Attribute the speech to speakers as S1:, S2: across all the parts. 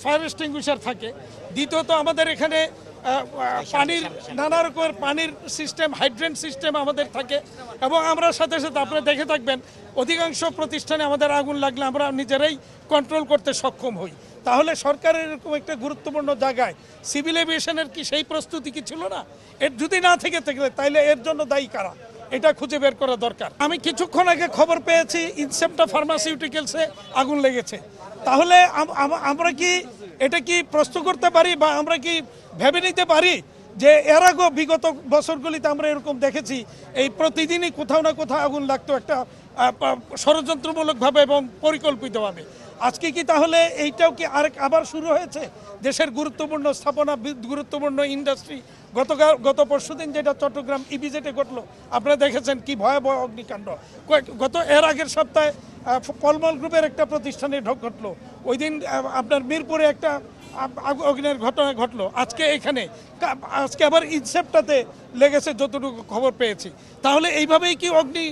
S1: Fire extinguisher থাকে। দ্বিতীয়ত আমাদের এখানে পানির নানা রকমের পানির সিস্টেম, হাইড্রেন্ট সিস্টেম আমাদের থাকে। এবং আমরা সাথে সাথে আপনারা দেখে থাকবেন অধিকাংশ প্রতিষ্ঠানে আমাদের আগুন লাগলে আমরা নিজেরাই কন্ট্রোল করতে সক্ষম হই। তাহলে সরকারের এরকম একটা গুরুত্বপূর্ণ জায়গায় সিভিল এভিয়েশনের কি সেই প্রস্তুতি কি ছিল না? এর যদি না থেকে থাকলে তাইলে এর জন্য দায়ী কারা, এটা খুঁজে বের করা দরকার। আমি কিছুক্ষণ আগে খবর পেয়েছি ইনসেপ্টা ফার্মাসিউটিক্যালসে আগুন লেগেছে। তাহলে আমরা কি এটা কি প্রস্তুত করতে পারি বা আমরা কি ভেবে নিতে পারি যে এর আগেও বিগত বছরগুলিতে আমরা এরকম দেখেছি এই প্রতিদিনই কোথাও না কোথাও আগুন লাগতো একটা ষড়যন্ত্রমূলকভাবে এবং পরিকল্পিতভাবে। আজকে কি তাহলে এইটাও কি আবার শুরু হয়েছে? দেশের গুরুত্বপূর্ণ স্থাপনা, গুরুত্বপূর্ণ ইন্ডাস্ট্রি, গত পরশুদিন যেটা চট্টগ্রাম ইপিজেডে ঘটলো আপনারা দেখেছেন কি ভয়াবহ অগ্নিকাণ্ড। এর আগের সপ্তাহে পলমল গ্রুপের একটা প্রতিষ্ঠানে ঘটলো, ওই দিন আপনার মিরপুরে একটা অগ্নির ঘটনা ঘটলো। আজকে আবার ইনসেপ্টাতে লেগেছে যতটুকু খবর পেয়েছি। তাহলে এইভাবেই কি অগ্নি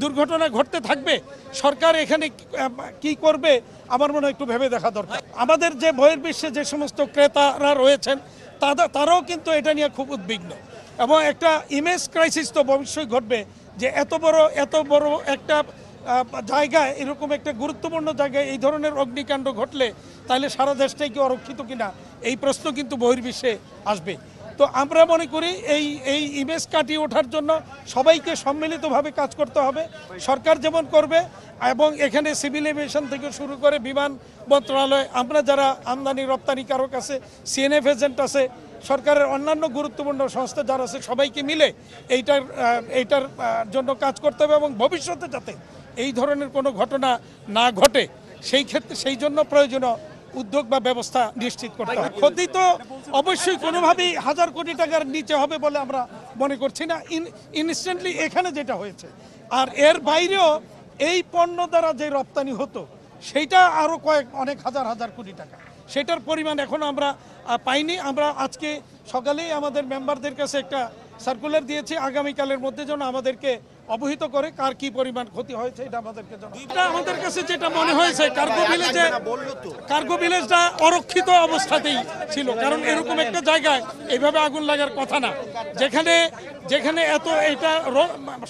S1: দুর্ঘটনা ঘটতে থাকবে? সরকার এখানে কি করবে আমার মনে হয় একটু ভেবে দেখা দরকার। আমাদের যে বহির্বিশ্বে যে সমস্ত ক্রেতারা রয়েছেন তারাও কিন্তু এটা নিয়ে খুব উদ্বিগ্ন এবং একটা ইমেজ ক্রাইসিস তো অবশ্যই ঘটবে যে এত বড় একটা জায়গায়, এরকম একটা গুরুত্বপূর্ণ জায়গায় এই ধরনের অগ্নিকাণ্ড ঘটলে তাহলে সারা দেশটাই কি অরক্ষিত কিনা এই প্রশ্ন কিন্তু বহির্বিশ্বে আসবে। তো আমরা মনে করি এই ইমেজ কাটিয়ে ওঠার জন্য সবাইকে সম্মিলিতভাবে কাজ করতে হবে। সরকার যেমন করবে এবং এখানে সিভিল এভিয়েশন থেকে শুরু করে বিমান মন্ত্রণালয়, আমরা যারা আমদানি রপ্তানিকারক আছে, সিএনএফ এজেন্ট আছে, সরকারের অন্যান্য গুরুত্বপূর্ণ সংস্থা যারা আছে সবাইকে মিলে এইটার জন্য কাজ করতে হবে এবং ভবিষ্যতে যাতে এই ধরনের কোনো ঘটনা না ঘটে সেই জন্য প্রয়োজনীয় উদ্যোগ বা ব্যবস্থা নিশ্চিত করতে হবে। ক্ষতি তো অবশ্যই কোনোভাবেই 1000 কোটি টাকার নিচে হবে বলে আমরা মনে করছি না ইনস্ট্যান্টলি এখানে যেটা হয়েছে। আর এর বাইরেও এই পণ্য দ্বারা যে রপ্তানি হতো সেইটা আরও অনেক হাজার কোটি টাকা, সেটার পরিমাণ এখনও আমরা পাইনি। আমরা আজকে সকালেই আমাদের মেম্বারদের কাছে একটা সার্কুলার দিয়েছি, আগামীকালের মধ্যে যেন আমাদেরকে অবহিত করে কার কি পরিমাণ ক্ষতি হয়েছে এটা আমাদেরকে জানাবে। এটা আমাদের কাছে যেটা মনে হয়েছে কার্গো ভিলেজটা অরক্ষিত অবস্থাতেই ছিল, কারণ এরকম একটা জায়গায় এইভাবে আগুন লাগার কথা না, যেখানে এটা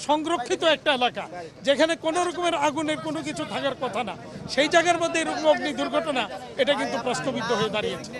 S1: সংরক্ষিত একটা এলাকা, যেখানে কোনো রকমের আগুনের কোনো কিছু থাকার কথা না, সেই জায়গার মধ্যে এরকম অগ্নি দুর্ঘটনা এটা কিন্তু প্রশ্নবিদ্ধ হয়ে দাঁড়িয়েছে।